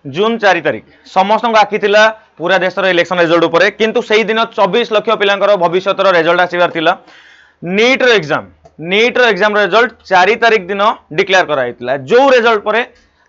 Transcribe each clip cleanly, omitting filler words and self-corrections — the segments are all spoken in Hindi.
जून 4 तारिख समस्त आखि थिला पूरा देश इलेक्शन रिजल्ट उपर किंतु से दिन 24 लाख पिलांकर भविष्य रिजल्ट आसबार थिला नीट रो एग्जाम रिजल्ट 4 तारिख दिन डिक्लेयर कराइला जो रिजल्ट पर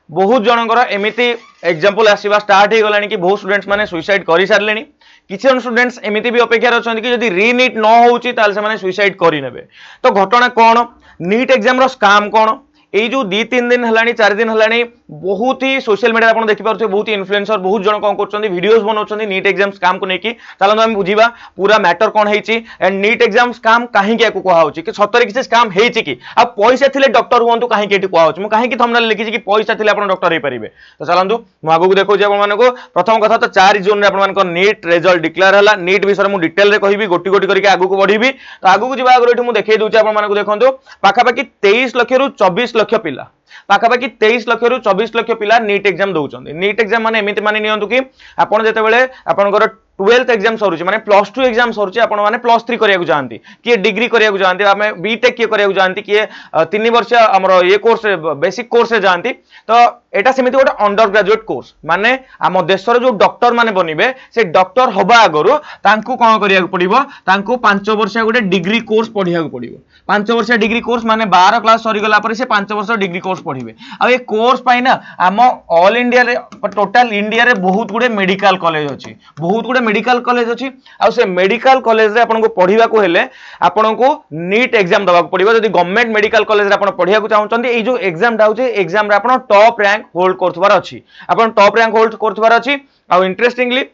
बहुत जनकर एमती एग्जांपल आसवा स्टार्ट हो गलानी कि बहुत स्टूडेंट्स माने सुइसाइड कर सारे किसी जन स्टूडेंट्स एमती भी अपेक्षा अच्छा कि जब रीनीट न हो सुइसाइड करेंगे तो घटना कौन नीट एग्जाम रो स्काम कौन ये जो 2-3 दिन है 4 दिन है बहुत ही सोशल मीडिया आप देखिपे बहुत इन्फ्लुएंसर बहुत जन कौन कर वीडियोस बनाऊँ नीट एग्जाम स्काम को लेकिन चलो आम बुझा पूरा मैटर कौन है एंड नीट एग्जाम स्काम कहीं कहूँ कि सतरे किसी स्काम है कि आ पैसा थे डॉक्टर हूँ कहीं कहूँ मुझे कहीं थंबनेल लिखी कि पैसा थे आप डॉक्टर हो पारे तो चलतु मुझे देखो आपको प्रथम कथा तो 4 जून में आप नीट रिजल्ट डिक्लेयर है नीट विषय मुझे डिटेल में कहि गोटी गोटी करके आगू बढ़ी तो आगू जावा आगे मुझे देखा दूसरी आपको देखो पाखापाखि 23 लाख रु 24 लाख पिला पाखापाखि 23 लाख रु 24 लाख पिला नीट एग्जाम दौरान नीट एग्जाम माने एमती मानि नियंतु कि आपन जेतेबेले आपनकर 12th एग्जाम सरुची माने +2 एग्जाम सरुची आपण माने +3 करिया जाती किए डिग्री करिया जाती आमे बीटेक किए करिया जाती किए 3 वर्ष हमर ये कोर्स बेसिक कोर्स रे जाती तो एटा सेमिति गोटे अंडर ग्रेजुएट कोर्स माने आम देशर जो डॉक्टर माने बनिबे से डॉक्टर हबा आगरु तांकू कोन करिया पड़िबो तांकू 5 वर्ष गोटे डिग्री कोर्स पढ़िया पड़िबो 5 वर्ष डिग्री कोर्स माने 12 क्लास सरी गला पर से 5 वर्ष डिग्री कोर्स पढ़िबे आ ये कोर्स पाई ना आम ऑल इंडिया रे टोटल इंडिया रे बहुत गुडे मेडिकल कॉलेज अछि बहुत गुडे मेडिकल कॉलेज अछि आ से मेडिकल कॉलेज रे आपन को पढ़िबा को हेले आपन को नीट एग्जाम दबा को पड़िबो यदि गवर्नमेंट मेडिकल कॉलेज रे आपन पढ़िया को चाहउचंदी ए जो एग्जाम डाउचे एग्जाम रे आपन टॉप रैंक होल्ड करथबार अछि आपन टॉप रैंक होल्ड करथबार अछि आ इंटरेस्टिंगली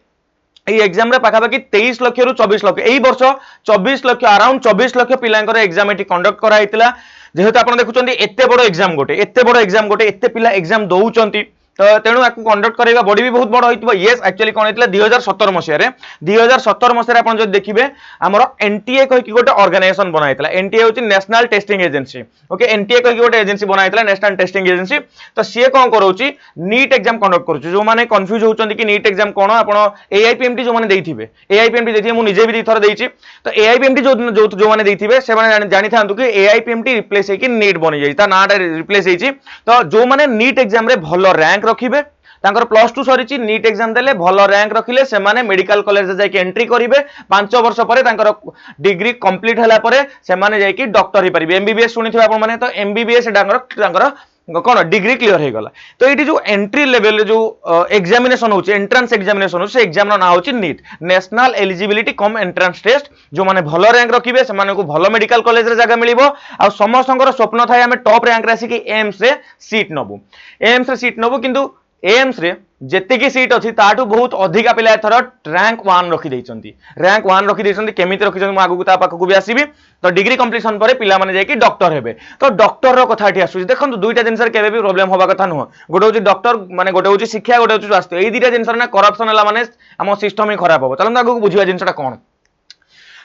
এই एग्जाम रे पाखापाखि 23 लाख रु 24 लाख এই वर्ष 24 लाख अराउंड 24 लाख पिलांकर एग्जाम एटी कंडक्ट करा हैतिला जेहेतु आपण देखुचंदी एते बड़ एग्जाम गोटे एते पिला एग्जाम दउचंती तो तेणु आपको कंडक्ट करवा बॉडी भी बहुत बड़ होइतबो यस एक्चुअली कोन होइतला 2017 मसिया रे 2017 मसिया रे आपण जो देखिबे हमरो एनटीए कहि कि गोटे ऑर्गेनाइजेशन बनाइतला एनटीए होची national Testing agency okay NTA कहि कि गोटे एजेंसी बनाइतला नेशनल टेस्टिंग एजेंसी तो सी कोन करोची नीट एग्जाम कंडक्ट करूची जो माने कंफ्यूज होचंदी कि नीट एग्जाम कोन आपण एआईपीएमटी जो माने देइथिबे एआईपीएमटी देथिबे मु निजे भी दी थर देइची तो एआईपीएमटी जो माने देइथिबे से माने जानि थांतु कि एआईपीएमटी रिप्लेस है कि नीट बनि जाई ता नाटा रिप्लेस हेची तो जो माने नीट एग्जाम रे भलो रैंक रखिबे तांकर +2 सरीची नीट एग्जाम देले भलो रैंक रखिले से माने मेडिकल कॉलेज जाय के एंट्री करिवे 5 वर्ष परे तांकर डिग्री कंप्लीट हला परे से माने जाय कि डॉक्टर ही परिबे एमबीबीएस सुनिथिबे आपण माने तो एमबीबीएस तांकर कौन डिग्री क्लियर हो गला तो ये जो एंट्री लेवल जो एग्जामिनेशन होची एंट्रेंस एग्जामिनेशन होची एग्जाम ना होची NEET national eligibility cum entrance test जो माने भलो रैंक रखिबे से माने को भलो मेडिकल कॉलेज रे जगह मिलिबो आ समस्तंकर स्वप्न थाय हमें टॉप रैंक रे आसी कि एम्स रे सीट नबु किंतु एम्स रे जेतिकी सीट अच्छी ताठू बहुत अधिका पिला एथर रैंक 1 रखी देइचंती केमिति रखिचंती आगु ता पाखकु भी आसीबी तो डिग्री कंप्लीशन पर पिला माने जाय कि डॉक्टर हेबे तो डॉक्टर रो कथा एठी आसुची देखंतु दुईटा जिंसर केबे भी प्रॉब्लम होबा कथा नुह गोटे होची डॉक्टर माने गोटे होची शिक्षा गोटे होची स्वास्थ्य एई दुईटा जिंसर ना करप्शन हला माने हम सिस्टम ही खराब हो चलन आगु बुझिबा जिंसटा कोन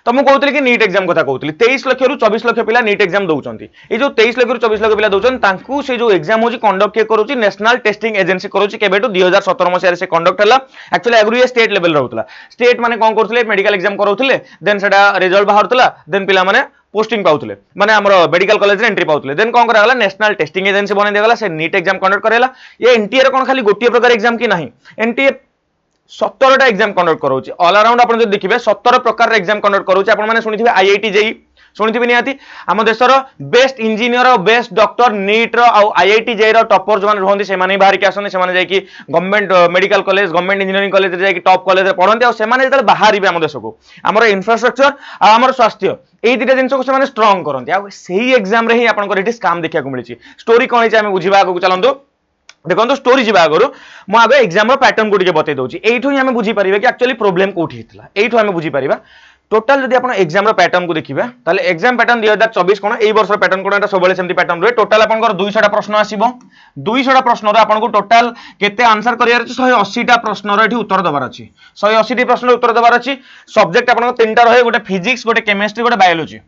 तो मुझे कहते कि नीट एग्जाम कथा कहती 23 लाख रु 24 लाख पिला नीट एग्जाम दौरान ये जो 23 लाख रु 24 लाख पिला दौरान से जो एग्जाम होची कंडक्ट किए करूची नेशनल टेस्टिंग एजेंसी करूची केबेटू 2017 मसिया से कंडक्ट हला एक्चुअली एग्री स्टेट लेवल रहउतला स्टेट माने कोन करथले मेडिकल एग्जाम करउथले देन सेटा रिजल्ट बाहरतला देन पिला माने पोस्टिंग पाउथले माने हमरो मेडिकल कॉलेज रे एंट्री पाउथले देन कोन करागला नेशनल टेस्टिंग एजेंसी बने देगला से नीट एग्जाम कंडक्ट करेला ये एनटीए रे कोन खाली गोटिए प्रकार एग्जाम की नाही एनटीए 17टा एग्जाम कंडक्ट करोची ऑल अराउंड आपण जो देखिबे 17 प्रकार एग्जाम कंडक्ट करोची आपण माने सुनिथिबे आईआईटी जेई सुनिथिबे नियाती हम देशर बेस्ट इंजीनियर और बेस्ट डॉक्टर नीट रो आ आईआईटी जेई रो टॉपर जो माने रहंदी से माने बाहर के आसने से माने जाय कि government medical college government engineering college रे जाय कि टॉप कॉलेज रे पढंती आ से माने जेतले बाहर बे हम देश को हमर इंफ्रास्ट्रक्चर आ हमर स्वास्थ्य एई दिटा जिंस को से माने स्ट्रांग करंती आ सेही एग्जाम रे ही आपण को एठी स्कैम देखिया को मिलिची स्टोरी कोन है हम बुझिबा आगु चलंदो देखो स्टोरी जी आगर मुझे एग्जाम पैटर्न को बतई दूसरी यू ही बुझी पारे कि एक्चुअली प्रोब्लेम कौटी होता है यू बुझी पार टोटाल जब आप एग्जाम पैटर्न को देखिए ताले एग्जाम पैटर्न 2024 कौन ए वर्ष पैटर्न कौन सब सेमती पैटर्न रहे टोटाल आप 200 प्रश्न आसो 200 प्रश्न आपको टोटाल केते आंसर करार 180टा प्रश्न उत्तर देवार अच्छी 180 प्रश्न उत्तर देवार अच्छी सब्जेक्ट आप 3टा रहे गोटे फिजिक्स गोटे केमिस्ट्री गोटे बायोलॉजी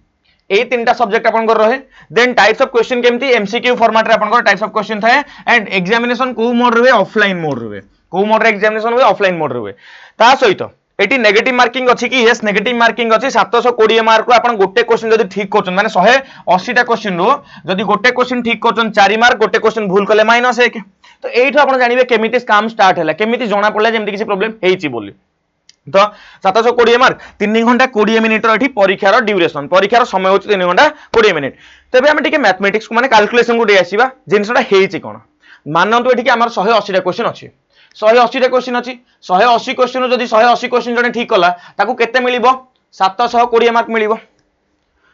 ए 3टा सब्जेक्ट आपन रहे देन टाइप्स ऑफ क्वेश्चन केमती एमसीक्यू फॉर्मेट रे आपन टाइप्स ऑफ क्वेश्चन थाए एंड एग्जामिनेशन को मोड रे ऑफलाइन मोड रे को मोड रे एग्जामिनेशन हुए ऑफलाइन मोड रे ता सहित एटी नेगेटिव मार्किंग अच्छी कि यस नेगेटिव मार्किंग अच्छी 720 मार्क रू आपण गोटे क्वेश्चन जदी ठीक करछन माने 180 टा क्वेश्चन रो जदी गोटे क्वेश्चन ठीक करछन 4 मार्क गोटे क्वेश्चन भूल कले -1 तो एठो आपण जानिबे केमिति काम स्टार्ट हैला केमिति जणा पड़ला जेमति किसी प्रॉब्लम हेची बोली तो 720 मार्क 3 घंटा 20 मिनिट रो एठी परीक्षार ड्यूरेशन परीक्षार समय होची 3 घंटा 20 मिनिट तबे हम टिके मैथमेटिक्स को माने कैलकुलेशन को दे आसीबा जिनसटा हेची कोन मानंतु एठी कि हमर 180 टा क्वेश्चन अछि 180 टा क्वेश्चन अछि 180 क्वेश्चन जदी 180 क्वेश्चन जने ठीक कला ताकू केते मिलिबो 720 मार्क मिलिबो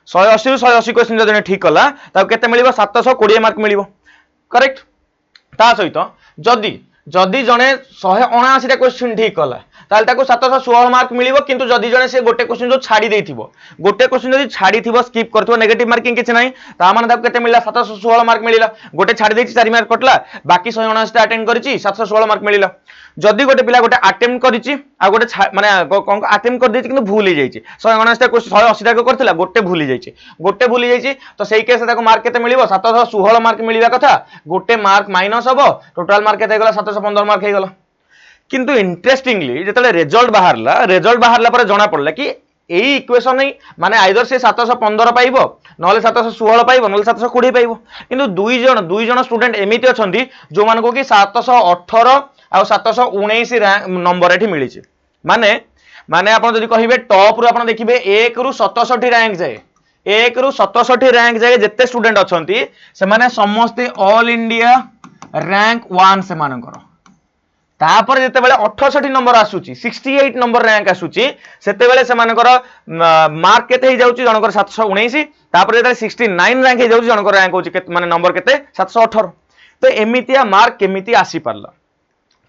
180 रु 180 क्वेश्चन जने ठीक कला ताकू केते मिलिबो 720 मार्क मिलिबो करेक्ट ता सहित जदी जदी जने 179 टा क्वेश्चन ठीक कला ताले ताको 716 मार्क मिलिबो किंतु जदी जने से गोटे क्वेश्चन जो छाडी देथिबो गोटे क्वेश्चन जदी छाडी थिबो स्किप करथिबो नेगेटिव मार्किंग किछ नाही ता माने ताको केते मिलला 716 मार्क मिलिला गोटे छाडी देछि 4 मार्क कटला बाकी 179 टा अटेंड करिछि 716 मार्क मिलिला जदी गोटे पिला गोटे अटेम्प्ट करिछि आ गोटे माने कोन अटेम्प्ट कर देछि किंतु भूल ही जाइछि 179 टा क्वेश्चन 180 टा करथिला गोटे भूल ही जाइछि तो सेही केस ताको मार्क केते मिलिबो 716 मार्क मिलिबा कथा गोटे मार्क माइनस हबो टोटल मार्क केते गला 715 मार्क हे गला किंतु इंटरेस्टिंगली जेतले रिजल्ट बाहरला पर जणा पड़ला कि एई इक्वेशन नहीं माने आइदर से 715 पाइबो नले 716 पाइबो नले 720 पाइबो किंतु दुई जण स्टूडेंट एमिति अछंती जो मानको कि 718 आ 719 रैंक नंबर एठी मिली छि माने माने आपण जदी कहिबे टॉप रु आपण देखिबे 1 रु 67 रैंक जाए 1 रु 67 रैंक जाए जत्ते स्टूडेंट अछंती से माने समस्त ऑल इंडिया रैंक 1 से मानकर तापर जेते बेले 68 नंबर आसुची 68 नंबर रैंक आसुची सेते बेले से मानकर मार्क केते हे जाउची जनकर 719 तापर जेते 69 रैंक हे जाउची जनकर रैंक होची माने नंबर केते 718 तो एमितिया मार्क केमिति आसी परला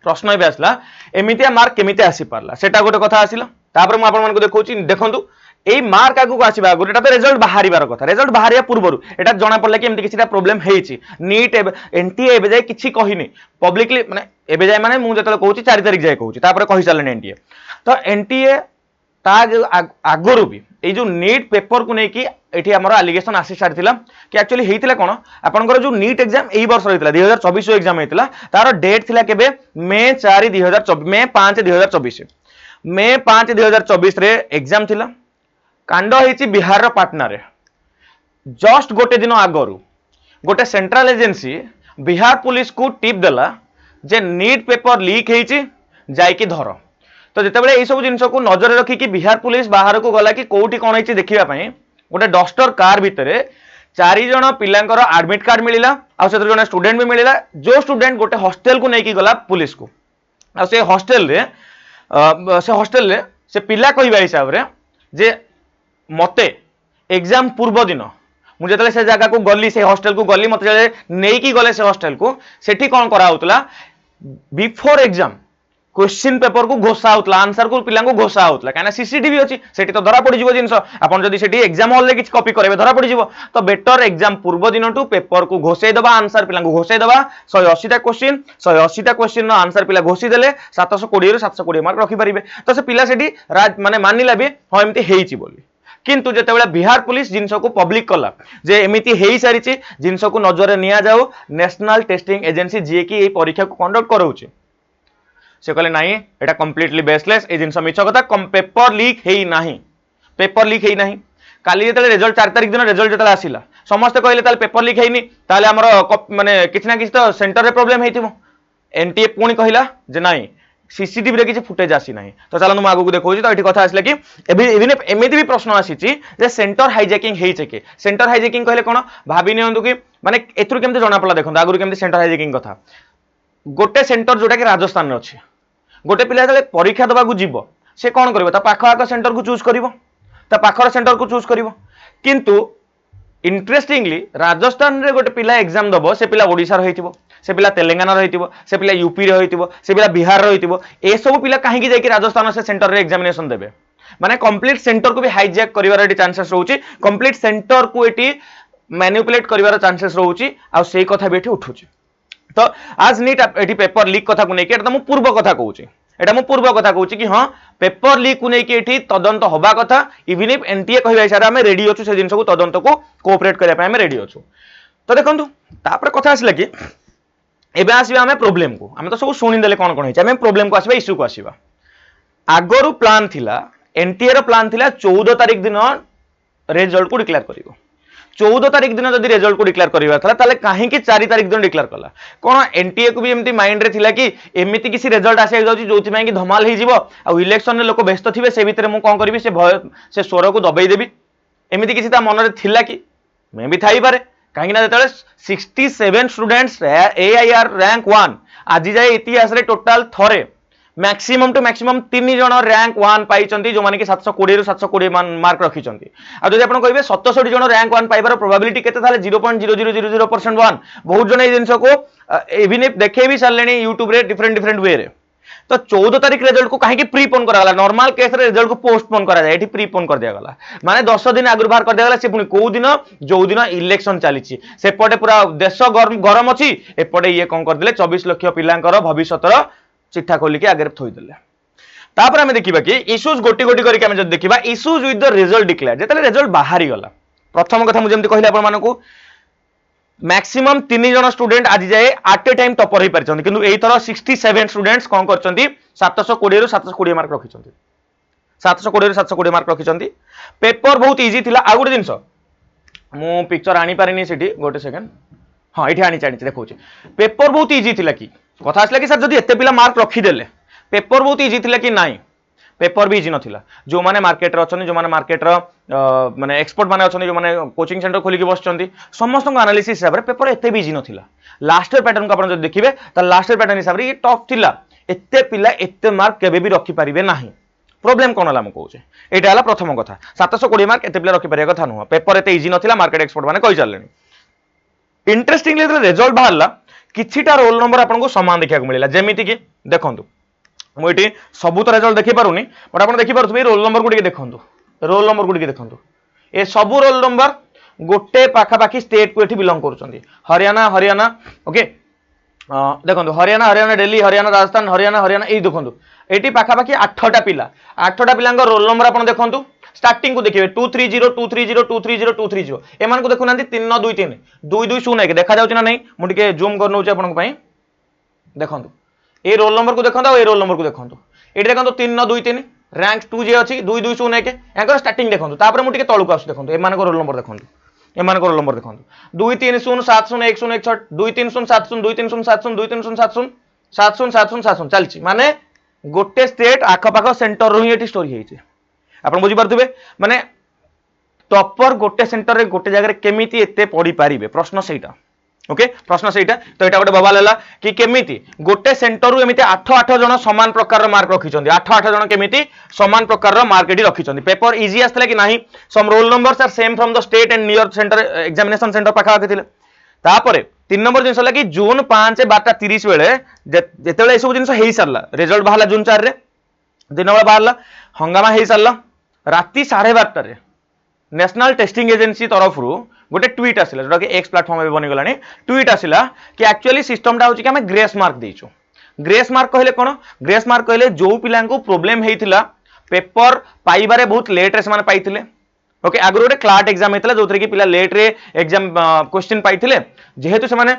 प्रश्न एबे आसला एमितिया मार्क केमिति आसी परला सेटा गोटे कथा आसिला तापर म आपन मन को देखौची देखंतु एई मार्क आगु आसीबा आगु एटा तो रिजल्ट बाहरिबार कथा रिजल्ट बाहरिया पूर्वरु एटा जणा पड़ले कि एमति किछिटा प्रॉब्लम हेइची नीट एनटीए एबे जाय किछि कहिनी पब्लिकली माने एबे जाय माने मु जतले कहूची 4 तारिख जाय कहूची तापर कहि सारले एनटीए तो एनटीए ता आगुरु भी ए जो नीट पेपर को नै कि एठी हमर एलिगेशन आसी सारथिला कि एक्चुअली हेइतिला कोन आपनकर जो नीट एग्जाम एई वर्ष रहितला 2024 एग्जाम हेइतिला तार डेट थिला केबे मे 4 2024 मे 5 2024 मे 5 2024 रे एग्जाम थिला कांड हेची बिहार रो पाटना रे जस्ट गोटे दिन आगरु गोटे सेंट्रल एजेंसी बिहार पुलिस को टिप देला जे नीट पेपर लीक हेची जाय कि धर तो जेते बेले ए सब जिंस को नजर रखी कि बिहार पुलिस बाहर को गला कि कोठी कोन हेची देखिबा पई गोटे डस्टर कार भितरे 4 जण पिलांकर एडमिट कार्ड मिलिला आ से जण स्टूडेंट भी मिलिला जो स्टूडेंट गोटे हॉस्टल को नै कि गला पुलिस को आ से हॉस्टल रे से पिला कहिबा हिसाब रे जे मते एग्जाम पूर्व दिन मुझे जतले से जगह को गली से हॉस्टल को गली मते नहीं कि गले से हॉस्टल को सेठी कोन करा होतला बिफोर एग्जाम क्वेश्चन पेपर को घोषा होतला आंसर को पिला को घोषा होतला काना सीसीटीवी अछि सेठी तो धरा पड़ी जिवो जिंस आपन जदी सेठी एग्जाम हॉल ले किछ कॉपी करबे धरा पड़ी जिवो तो बेटर एग्जाम पूर्व दिन टू पेपर को घोषे दबा आंसर पिला को घोषे दबा 180 टा क्वेश्चन नो आंसर पिला घोषी देले 720 रु 720 मार्क रखि परिबे तो से पिला सेठी माने मानिला भी हो एमती हेइची बोली किंतु जेतेबेला बिहार पुलिस जिनस को पब्लिक कला जे एमिति हेई सारिछि जिनस को नजर निया जाऊ नेशनल टेस्टिंग एजेंसी जे कि ए परीक्षा को कंडक्ट करूछि से कहले नाही एटा कंप्लीटली बेसलेस ए जिनस मिछ कथा पेपर लीक हेई नाही काली जेतेले रिजल्ट 4 तारिख दिन रिजल्ट जेतेले आसिला समस्त कहले ताले पेपर लीक हेईनी ताले हमर माने किछ ना किछ तो सेंटर रे प्रॉब्लम हेइथिबो एनटीए पुणी कहिला जे नाही सीसीटीवी रे किछि फुटेज आसी नाही तो चलन म आगु को देखौछि तो एठी कथा आसले कि एमिति भी प्रश्न आसीछि जे सेंटर हाइजैकिंग हेइछे कि सेंटर हाइजैकिंग कहले कोन भाबी नियंतु कि माने एथुर केमते जणा पला देखन आगु केमते सेंटर हाइजैकिंग कथा गोटे सेंटर जोटा कि राजस्थान रे अछि गोटे पिला जले परीक्षा दबा को जीवो से कोन करबो ता पाखा आका सेंटर को चूज करबो ता पाखर सेंटर को चूज करबो किंतु इंटरेस्टिंगली राजस्थान रे गोटे पिला एग्जाम दबो से पिला ओडिसा रहितिबो से पिला तेलंगाना रहितिबो से पिला यूपी रहितिबो से पिला बिहार रहितिबो ए सब पिला काहे कि जाय कि राजस्थान से सेंटर रे एग्जामिनेशन देबे माने कंप्लीट सेंटर को भी हाईजैक करिवार एटी चांसेस रहउची कंप्लीट सेंटर को एटी मैनिपुलेट करिवार चांसेस रहउची आ सेही कथा बेठी उठुची तो आज नीट एटी पेपर लीक कथा को नै कि एटा मु पूर्व कथा कहूची कि हां पेपर लीक को नै कि एटी तदंत होबा कथा इवन इफ एनटीए कहबा इशारा हम रेडी अछु से जिंस को तदंत को कोऑपरेट करिया हम रेडी अछु तो देखंतु तापर कथा आसला कि एबे आसीबा हमें प्रॉब्लम को हम तो सब सुनि देले कोन कोन हेछ हमें प्रॉब्लम को आसीबा इश्यू को आसीबा आगरू प्लान थिला एनटीए रो प्लान थिला 14 तारिख दिन रिजल्ट को डिक्लेयर करिवो 14 तारिख दिन जदि रिजल्ट को डिक्लेयर करबा थला ताले काहे कि 4 तारिख दिन डिक्लेयर कला कोन एनटीए को भी एमती माइंड रे थिला कि एमिति किसी रिजल्ट आसे जाउची जोथि में कि धमाल हे जीवो आ इलेक्शन रे लोक व्यस्त थिबे से भितर मु कोन करबी से स्वर को दबाई देबी एमिति किसी ता मन रे थिला कि मैं भी थाई पारे काहे ना जतले 67 स्टूडेंट्स एआईआर रैंक 1 आज जाय इतिहास रे टोटल थरे मैक्सिमम टू मैक्सिमम 3 जण रैंक 1 पाइचंती जो माने कि 720 रु 720 मार्क रखिचंती आ जदि आपण कहबे 67 जण रैंक 1 पाइबार प्रोबेबिलिटी केते थाले 0.0000% 1 बहुत जण ए जिंस को इवन देखे भी सारलेनी YouTube रे डिफरेंट वे रे तो 14 तारिख रिजल्ट को कहीं प्रीपोन करा गला नॉर्मल केस रे रिजल्ट को पोस्टपोन करा जाय एठी प्रीपोन कर दिया गला माने 10 दिन आगु बाहर कर दिया गला से पुनी को दिन जो दिन इलेक्शन चलीची से पटे पूरा देश गरम अछि एपटे ये कोन कर दिले 24 लाख पिलांकर भविष्यतर चिट्ठा खोली के आगे थोई देले तापर हमें देखिबा कि इश्यूज गोटी गोटी करके हमें जब देखिबा issues with the result declare जेतले रिजल्ट बाहरी गला प्रथम कथा मु जेमति कहले आपण मानको मैक्सिमम 3 जण स्टूडेंट आज जाए एट ए टाइम टॉपर हो पारिछन किंतु एई थरो 67 स्टूडेंट्स कोन करछंती 720 रु 720 मार्क रखिछंती 720 रु 720 मार्क रखिछंती पेपर बहुत इजी थिला आ गुड जिंस मु पिक्चर आनी पारिनी सेठी गोटे सेकंड हां एठी आनी चाणी देखौची पेपर बहुत इजी थिला कि कथा आसला कि सर जदि एते पिला मार्क रखी देले पेपर बहुत इजी थिला कि नाही पेपर भी इजी नथिला जो माने मार्केट रे अछन जो माने मार्केट रो माने एक्सपर्ट माने अछन जो माने कोचिंग सेंटर खोली के बसचंती समस्त को एनालिसिस हिसाब रे पेपर एते भी इजी नथिला लास्ट ईयर पैटर्न को आपण जदि देखिबे त लास्ट ईयर पैटर्न हिसाब रे ये टॉप थिला एते पिला एते मार्क केबे भी रखी परिबे नाही प्रॉब्लम कोन हला म कहूचे एटा हला प्रथम कथा 720 मार्क एते पिला रखी परिया कथा नुह पेपर एते इजी नथिला मार्केट एक्सपर्ट माने कहि चललेनी इंटरेस्टिंगली रिजल्ट बाहरला किछिटा रोल नंबर आपन को समान देखिया को मिलिला जेमिति कि देखंतु मुझे सबू तो रिजल्ट देखी पारुनी बट आप देखी पारे रोल नंबर गुड़ी देखो रोल नंबर गुड़ी देखो ए सबू रोल नंबर गोटे पाखापाखी स्टेट को बिलंग कर हरियाणा हरियाणा ओके देखो हरियाणा हरियाणा दिल्ली हरियाणा राजस्थान हरियाणा हरियाणा ये देखो ये पाखापाखि 8टा पिला 8टा पिला रोल नंबर आप देखो स्टार्टिंग को देखिए 230 230 230 230 एमान को देखुना 3 2 3 2 2 0 देखा जाउछ ना नहीं मुझे जूम कर नउछ आपन पई देखो ए रोल नंबर को देखो ए रोल नंबर को देखो ये देखो 3 2 3 रैंक 2 जे अच्छी 2 2 0 1 एंकर स्टार्टिंग देखो तापर मुझे तलू आस देखो एमान को रोल नंबर देखो एमान को रोल नंबर देखो 2 3 0 7 0 1 0 1 6 2 3 0 7 0 2 3 0 7 0 2 3 0 7 0 7 0 7 0 7 0 चलछि माने गोटे स्टेट आखपाख सेंटर रो ही स्टोरी है आपन बुझी पारथुबे माने टॉपर गोटे सेंटर रे गोटे जगह केमिति एते पढ़ी पारिबे प्रश्न सेटा ओके प्रश्न सेटा तो एटा गोटे बवाल हला कि केमिति गोटे सेंटर रु एमिति 8 जण समान प्रकार रो मार्क रखिचंदी 8 जण केमिति समान प्रकार रो मार्क एडी रखिचंदी पेपर इजी आस्तला कि नाही some roll numbers are same from the state and near centre examination centre पाखा थिले तापरे 3 नंबर जिंस हला कि जून 5 12:30 बेले जेतेबेले ए सब जिंस हेई सरला रिजल्ट बाहला जून 4 रे दिन बेला बाहला हंगामा हेई सरला राती 12:30 रे नेशनल टेस्टिंग एजेंसी तरफ रु गोटे ट्वीट आसिला जोटा कि एक्स प्लेटफॉर्म में बनी गलानी ट्वीट आसिला कि एक्चुअली सिस्टमटा होची कि हमें ग्रेस मार्क देइछु ग्रेस मार्क कहले कोन ग्रेस मार्क कहले जो पिला को प्रॉब्लम हेइतिला पेपर पाइबारे बहुत लेट रे माने पाइथिले ओके आगु गोटे क्लार्ट एग्जाम हेइतिला जोथरे कि पिला लेट रे एग्जाम क्वेश्चन पाइथिले जेहेतु से माने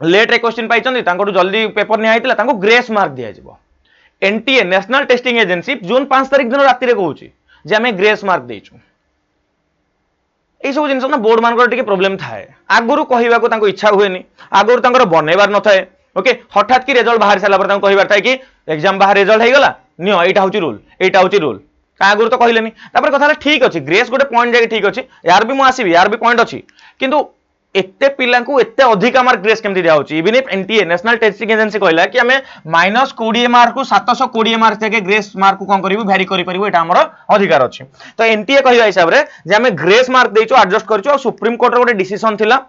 लेट रे क्वेश्चन पाइचंदी तांको जल्दी पेपर नै आइतिला तांको ग्रेस मार्क दिया जिवो एनटीए नेशनल टेस्टिंग एजेंसी जून 5 तारिख दिन राति रे कहूची जे हमें ग्रेस मार्क देइछु सब जिन ना बोर्ड मान प्रोब्लेम थाए आगुरी कहवाक इच्छा हुए आगुरी बनइबार न थाए ओके हठात कि रिजल्ट बाहर सारा कहबार था कि एग्जाम बाहर रिजल्ट हो गला नियो एटा होची रूल एटा होची रूल आगुरी तो कहलेनी तापर कथा ठीक अच्छे ग्रेस गोटे पॉइंट जाके ठीक अच्छे यार भी मुझे आसबि यार भी पॉइंट अच्छी किंतु एते पिला को एते अधिक मार्क ग्रेस केमती दिया होची even if NTA national Testing agency कहला कि हमें -20 मार्क को 720 मार्क जाके ग्रेस मार्क को कोन करिवु वेरी करि परिवु एटा हमर अधिकार अछि तो एनटीए कहवा हिसाब रे जे हमें ग्रेस मार्क देइचो एडजस्ट करचो और सुप्रीम कोर्ट रो गोटे डिसीजन थिला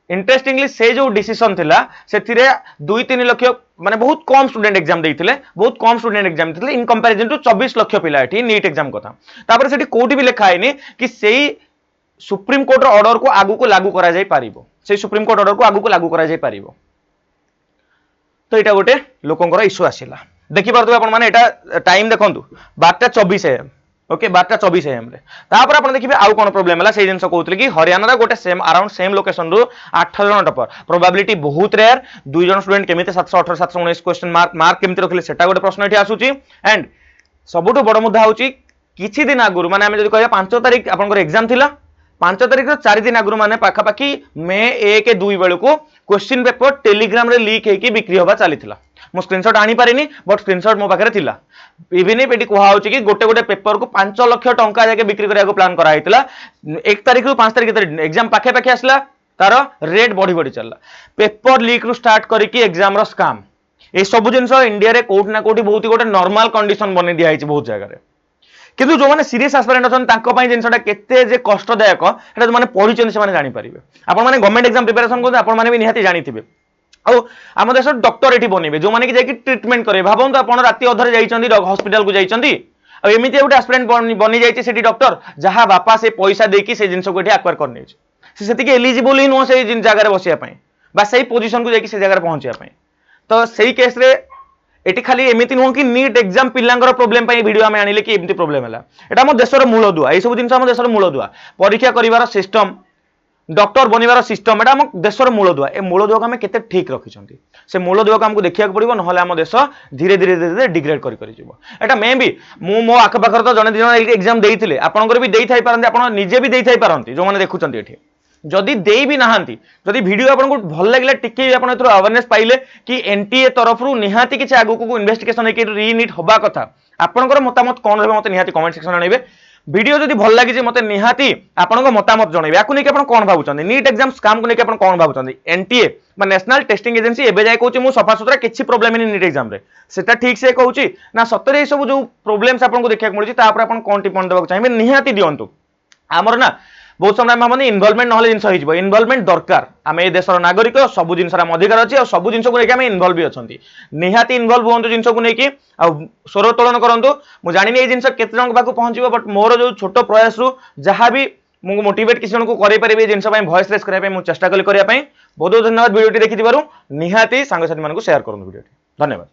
इंटरेस्टिंगली से जो डिसीजन थिला सेथिरे 2-3 लाख माने बहुत कम स्टूडेंट एग्जाम देइथिले बहुत कम स्टूडेंट एग्जाम देइथिले इन कंपैरिजन टू 24 लाख पिला एठी नीट एग्जाम कथा तापर सेठी कोठी भी लिखा हैनी कि सेही सुप्रीम कोर्ट ऑर्डर को आगु को लागू करा जाय पारिबो से सुप्रीम कोर्ट ऑर्डर को आगु को लागू करा जाय पारिबो तो एटा गोटे लोकंकर इश्यू आसिला देखि परथु आपण माने एटा टाइम देखंतु 12:24 एम ओके 12:24 एम रे तापर आपण देखिबे आउ कोन प्रॉब्लम हला से जिंस कहउतले कि हरियाणा रा गोटे सेम अराउंड सेम लोकेशन रु 8 जण टॉपर प्रोबेबिलिटी बहुत रेयर 2 जण स्टूडेंट केमिते 718 719 क्वेश्चन मार्क केमिते रखले सेटा गोटे प्रश्न एठी आसुची एंड सबुठ बड़ मुद्दा हूँ किछि दिन आगु माने आम जो कह 5 तारिख आपंकर एग्जाम थिला 5 तारिख 4 दिन आगु माने पाखापाखि मे 1-2 बेलू को क्वेश्चन पेपर टेलीग्राम रे लीक होगी बिक्री होगा चलीथिला मो स्क्रीनशॉट आनी पारिनी बट स्क्रीनशॉट मो पाखे थिला इवन ये कहा कि गोटे गोटे पेपर को 5 लाख टंका जाके बिक्री करने प्लान कराइला 1 तारिख रु 5 तारिख एग्जाम पाखे पाखे आसला तार रेट बढ़ी बढ़ी चलला पेपर लीक रु स्टार्ट करके एग्जाम रो स्काम ये सब जिन इंडिया रे कोठी ना कोठी बहुत गोटे नॉर्मल कंडीशन बनी दिया बहुत जगह किंतु जो मैंने सीरीयस एस्पिरेंट अच्छा जिनसा केते कष्टदायक जो मैंने पढ़ी से जानीपारे आपण मैंने गवर्नमेंट एग्जाम प्रिपरेशन करते आपण मैंने भी निहाती जानी आम देश डॉक्टर ये बनइबे जो मैंने कि ट्रिटमेंट करेंगे भावतु आप राति अधर जाइए हॉस्पिटल को जाइए एमती गोटे एस्पिरेंट बनी जाइए डॉक्टर जहाँ बापा से पैसा देकी से जिन को आक्वायर करनी एलिजिबल ही नुह से जगह बसापी बा से पोजिशन को जाकि जगह पहुंचापी तो सही केस रे एटी खाली एमती नुह कि नीट एग्जाम पिलांगर प्रोब्लेम वीडियो आम आनिले कि एमती प्रोब्लेम है एटा आम देशर मूलदुआ ये सब जिन देशर मूलदुआ परीक्षा कर सिस्टम डॉक्टर बनवार सिस्टम एटा आम देशर मूलदुआ ए मूलदुआ को आम केते ठीक रखिछंती से मूलदुआ को हमको देखिया पड़ो ना आम देश धीरे धीरे धीरे डिग्रेड कर मे भी मु मो आखपाखर तो जड़े दिज एग्जाम देते आपंकर भी दे थाई पारंती आप निजे भी दे थाई पारंती जो मैंने देखुंत ये जदि दे भी नहांती जदि वीडियो आपको भल लगे टिके आप अवेयरनेस पाइले कि एनटीए तरफ निहाती किसी आगु को इन्वेस्टिगेशन रीनिट हवा कथा आपंकर मतामत कौन रहे मत निहाती कमेंट सेक्शन आने वीडियो जदि भल लगी मत निहाती आपन मतामत जनइबे या नहीं आप कौन भावुं नीट एग्जाम स्काम को लेकिन आप कौन भावुं एनटीए नेशनल टेस्टिंग एजेंसी एवं जाए कहूँ मुझे सफा सुतरा किसी प्रोब्लेम नहीं नीट एग्जाम से ठीक से कहूँ ना सतरे ये सब जो प्रोब्लेम्स आपको देखा मिलूँ कौन टिप्पणी देवाक चाहिए निहाती दिंतु आमर ना बहुत समय भावना इनवल्वमेंट ना जिन हो इनवल्वमेंट दरकार आम ए देशर नागरिक सब जिन अधिकार अच्छी और सब जिन को लेकिन आम इनवल्व भी अच्छा निहाती इनवल्व हूँ जिन को लेकिन स्वर उत्तोलन करूँ मुझे जानी ये जिन केत जन पाक पहुँचो बट मोर जो छोट प्रयास रु जहाँ भी मुझे मोटिवेट किसी जन को करें जिन भॉइस रेस करने चेष्टा करी बहुत बहुत धन्यवाद वीडियो देखि निहाती सांगसाथी मानक शेयर करूँ वीडियो धन्यवाद।